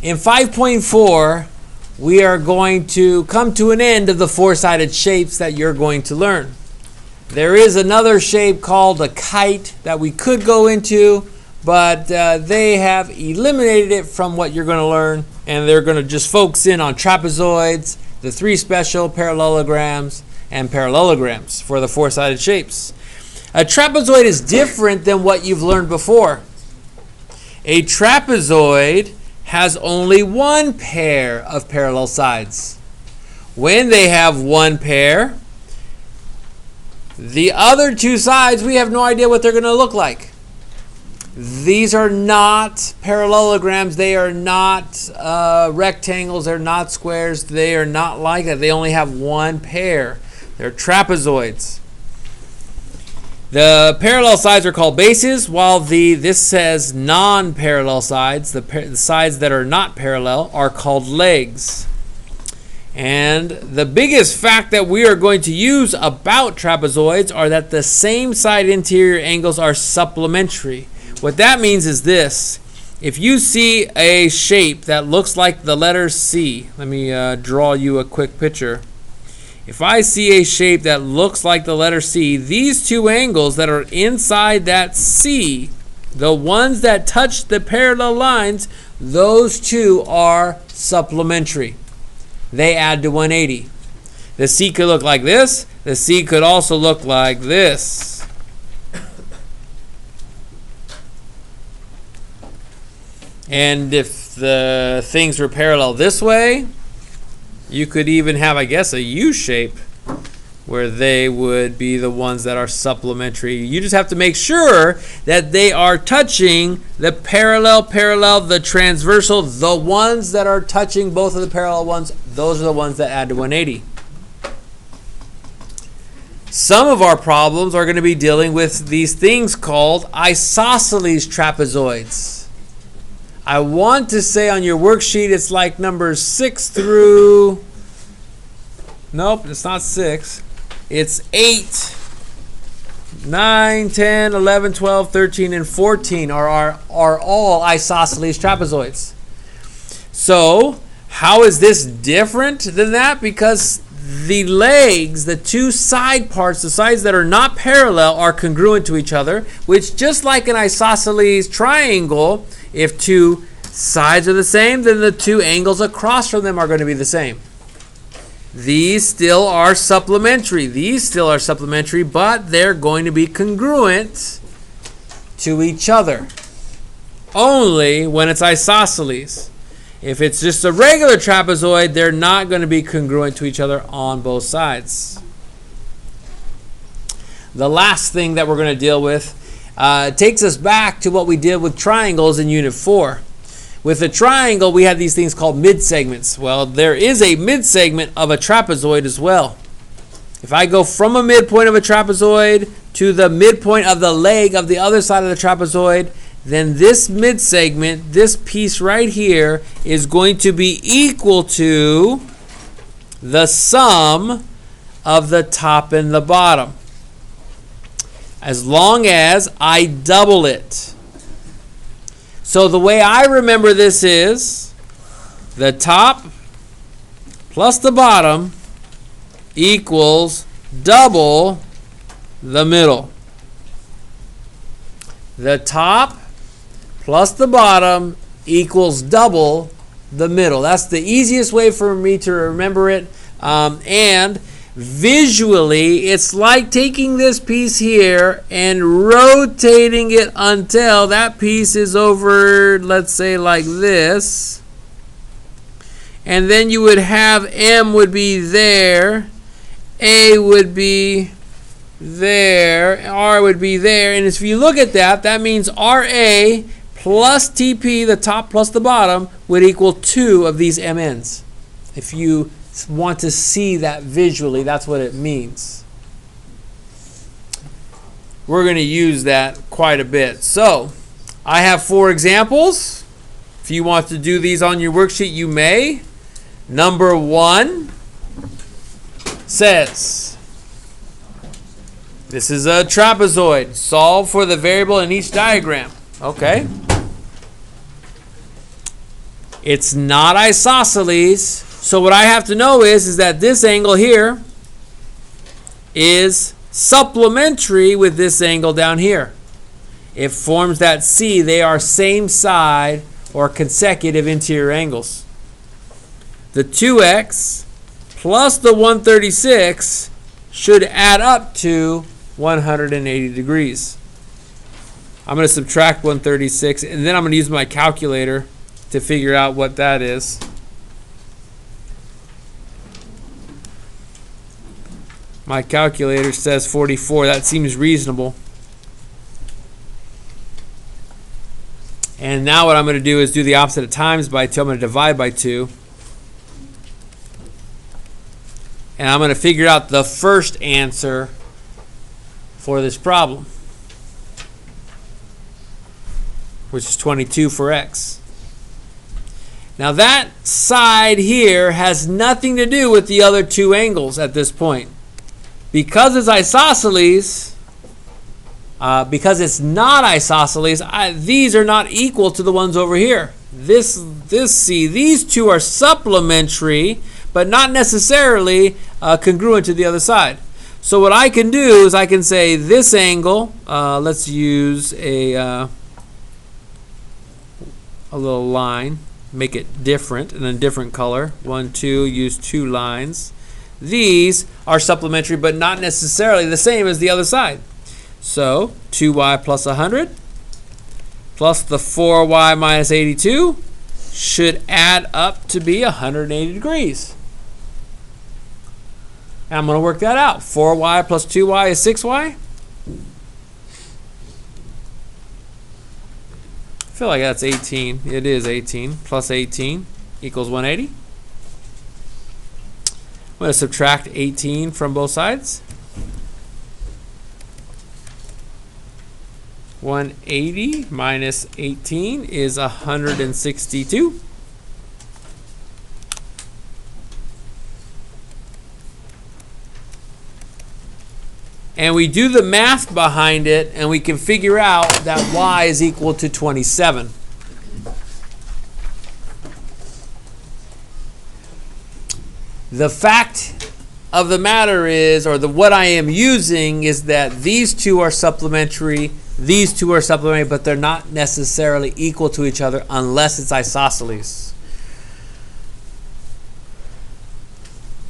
In 5.4, we are going to come to an end of the four-sided shapes that you're going to learn. There is another shape called a kite that we could go into, but they have eliminated it from what you're going to learn, and they're going to just focus in on trapezoids, the three special parallelograms, and parallelograms for the four-sided shapes. A trapezoid is different than what you've learned before. A trapezoid has only one pair of parallel sides. When they have one pair, the other two sides, we have no idea what they're going to look like. These are not parallelograms. They are not rectangles. They're not squares. They are not like that. They only have one pair. They're trapezoids. The parallel sides are called bases, while this says non-parallel sides. The sides that are not parallel are called legs. And the biggest fact that we are going to use about trapezoids are that the same side interior angles are supplementary. What that means is this. If you see a shape that looks like the letter C, let me draw you a quick picture. If I see a shape that looks like the letter C, these two angles that are inside that C, the ones that touch the parallel lines, those two are supplementary. They add to 180. The C could look like this. The C could also look like this. And if the things were parallel this way, you could even have, I guess, a U shape where they would be the ones that are supplementary. You just have to make sure that they are touching the parallel, the transversal, the ones that are touching both of the parallel ones. Those are the ones that add to 180. Some of our problems are going to be dealing with these things called isosceles trapezoids. I want to say on your worksheet it's like numbers 6 through, nope, it's not 6. It's 8, 9, 10, 11, 12, 13, and 14 are all isosceles trapezoids. So how is this different than that? Because the legs, the two side parts, the sides that are not parallel, are congruent to each other, which just like an isosceles triangle, if two sides are the same, then the two angles across from them are going to be the same. These still are supplementary. But they're going to be congruent to each other. Only when it's isosceles. If it's just a regular trapezoid, they're not going to be congruent to each other on both sides. The last thing that we're going to deal with takes us back to what we did with triangles in Unit 4. With a triangle, we had these things called midsegments. Well, there is a midsegment of a trapezoid as well. If I go from a midpoint of a trapezoid to the midpoint of the leg of the other side of the trapezoid, then this midsegment, this piece right here, is going to be equal to the sum of the top and the bottom, as long as I double it. So the way I remember this is the top plus the bottom equals double the middle. The top plus the bottom equals double the middle. That's the easiest way for me to remember it. And visually, it's like taking this piece here and rotating it until that piece is over, let's say like this. And then you would have M would be there, A would be there, R would be there. And if you look at that, that means RA plus TP, the top plus the bottom, would equal 2 of these MNs. If you want to see that visually, that's what it means. We're going to use that quite a bit. So I have 4 examples. If you want to do these on your worksheet, you may. Number 1 says, this is a trapezoid. Solve for the variable in each diagram. Okay. It's not isosceles. So what I have to know is that this angle here is supplementary with this angle down here. It forms that C. They are same side or consecutive interior angles. The 2x plus the 136 should add up to 180 degrees. I'm going to subtract 136, and then I'm going to use my calculator to figure out what that is. My calculator says 44. That seems reasonable. And now what I'm going to do is do the opposite of times by 2. I'm going to divide by 2. And I'm going to figure out the first answer for this problem, which is 22 for x. Now that side here has nothing to do with the other two angles at this point. Because it's isosceles, because it's not isosceles, these are not equal to the ones over here. These two are supplementary, but not necessarily congruent to the other side. So what I can do is I can say this angle, let's use a little line, make it different and a different color. 1, 2, use 2 lines. These are supplementary, but not necessarily the same as the other side. So 2y plus 100 plus the 4y minus 82 should add up to be 180 degrees. And I'm going to work that out. 4y plus 2y is 6y. I feel like that's 18. It is 18. Plus 18 equals 180. I'm going to subtract 18 from both sides. 180 minus 18 is 162. And we do the math behind it, and we can figure out that y is equal to 27. The fact of the matter is, or what I am using is that these two are supplementary, these two are supplementary, but they're not necessarily equal to each other unless it's isosceles.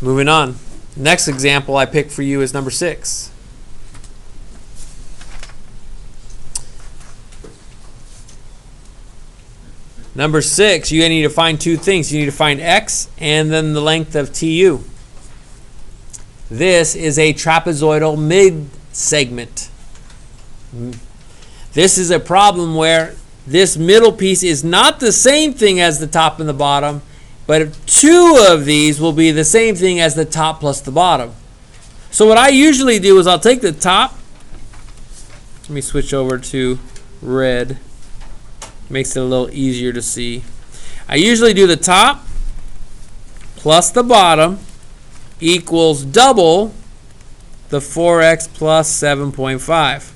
Moving on. Next example I picked for you is number 6. Number 6, you need to find two things. You need to find x and then the length of TU. This is a trapezoidal mid-segment. This is a problem where this middle piece is not the same thing as the top and the bottom, but two of these will be the same thing as the top plus the bottom. So what I usually do is I'll take the top. Let me switch over to red. Makes it a little easier to see. I usually do the top plus the bottom equals double the 4x plus 7.5.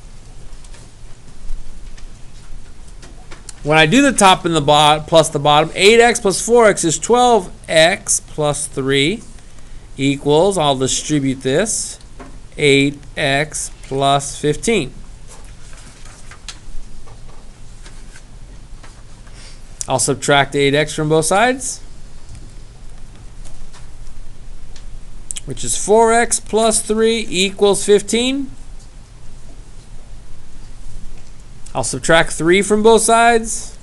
When I do the top and the bottom plus the bottom, 8x plus 4x is 12x plus 3 equals, I'll distribute this, 8x plus 15. I'll subtract 8x from both sides, which is 4x plus 3 equals 15. I'll subtract 3 from both sides,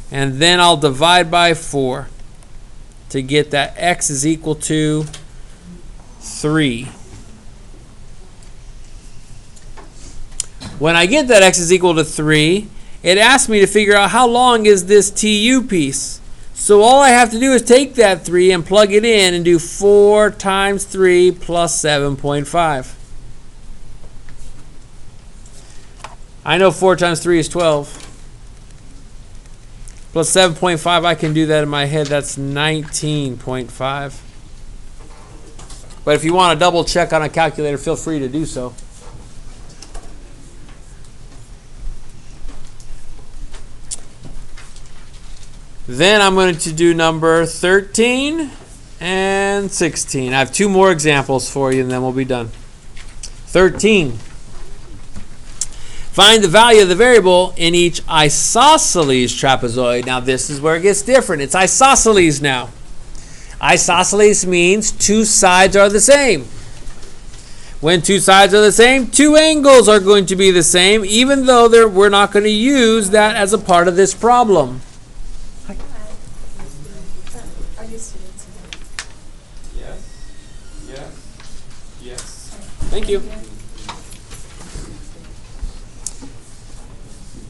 and then I'll divide by 4 to get that x is equal to 3. When I get that x is equal to 3, it asks me to figure out how long is this TU piece. So all I have to do is take that 3 and plug it in and do 4 times 3 plus 7.5. I know 4 times 3 is 12. Plus 7.5, I can do that in my head. That's 19.5. But if you want to double check on a calculator, feel free to do so. Then I'm going to do number 13 and 16. I have two more examples for you and then we'll be done. 13. Find the value of the variable in each isosceles trapezoid. Now this is where it gets different. It's isosceles now. Isosceles means two sides are the same. When two sides are the same, two angles are going to be the same, even though we're not going to use that as a part of this problem. Yes. Thank you.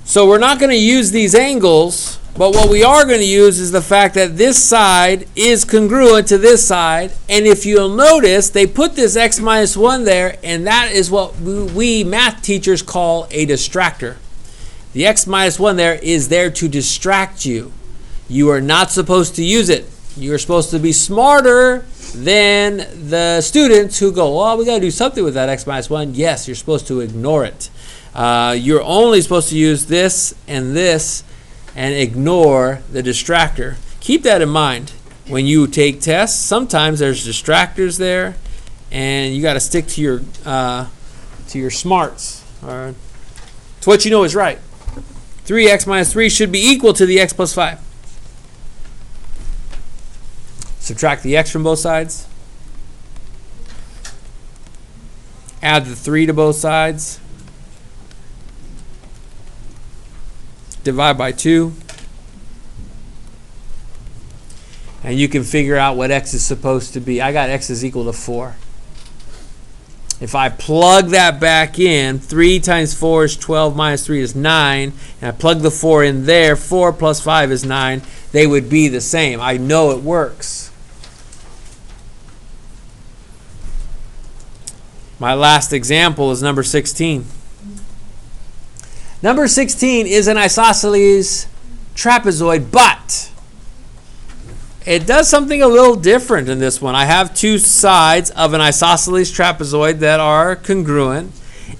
So we're not going to use these angles, but what we are going to use is the fact that this side is congruent to this side, and if you'll notice, they put this x minus 1 there, and that is what we math teachers call a distractor. The x minus 1 there is there to distract you. You are not supposed to use it. You're supposed to be smarter than the students who go, well, we got to do something with that x minus 1. Yes, you're supposed to ignore it. You're only supposed to use this and ignore the distractor. Keep that in mind when you take tests. Sometimes there's distractors there, and you got to stick to your smarts. To what you know is right. 3x minus 3 should be equal to the x plus 5. Subtract the x from both sides. Add the 3 to both sides. Divide by 2. And you can figure out what x is supposed to be. I got x is equal to 4. If I plug that back in, 3 times 4 is 12 minus 3 is 9. And I plug the 4 in there, 4 plus 5 is 9. They would be the same. I know it works. My last example is number 16. Number 16 is an isosceles trapezoid, but it does something a little different in this one. I have two sides of an isosceles trapezoid that are congruent.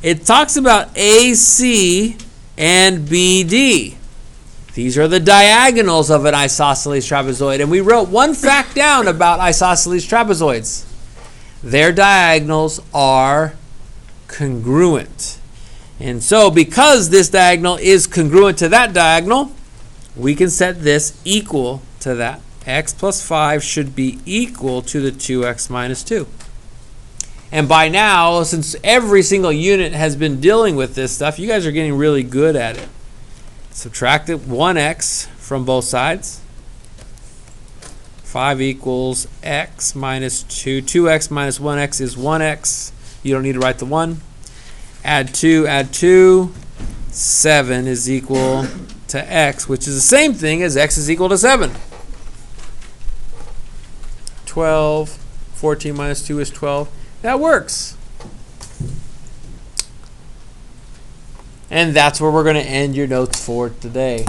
It talks about AC and BD. These are the diagonals of an isosceles trapezoid, and we wrote one fact down about isosceles trapezoids. Their diagonals are congruent. And so because this diagonal is congruent to that diagonal, we can set this equal to that. X plus 5 should be equal to the 2x minus 2. And by now, since every single unit has been dealing with this stuff, you guys are getting really good at it. Subtract 1x from both sides. 5 equals x minus 2. 2x minus 1x is 1x. You don't need to write the 1. Add 2. 7 is equal to x, which is the same thing as x is equal to 7. 12. 14 minus 2 is 12. That works. And that's where we're going to end your notes for today.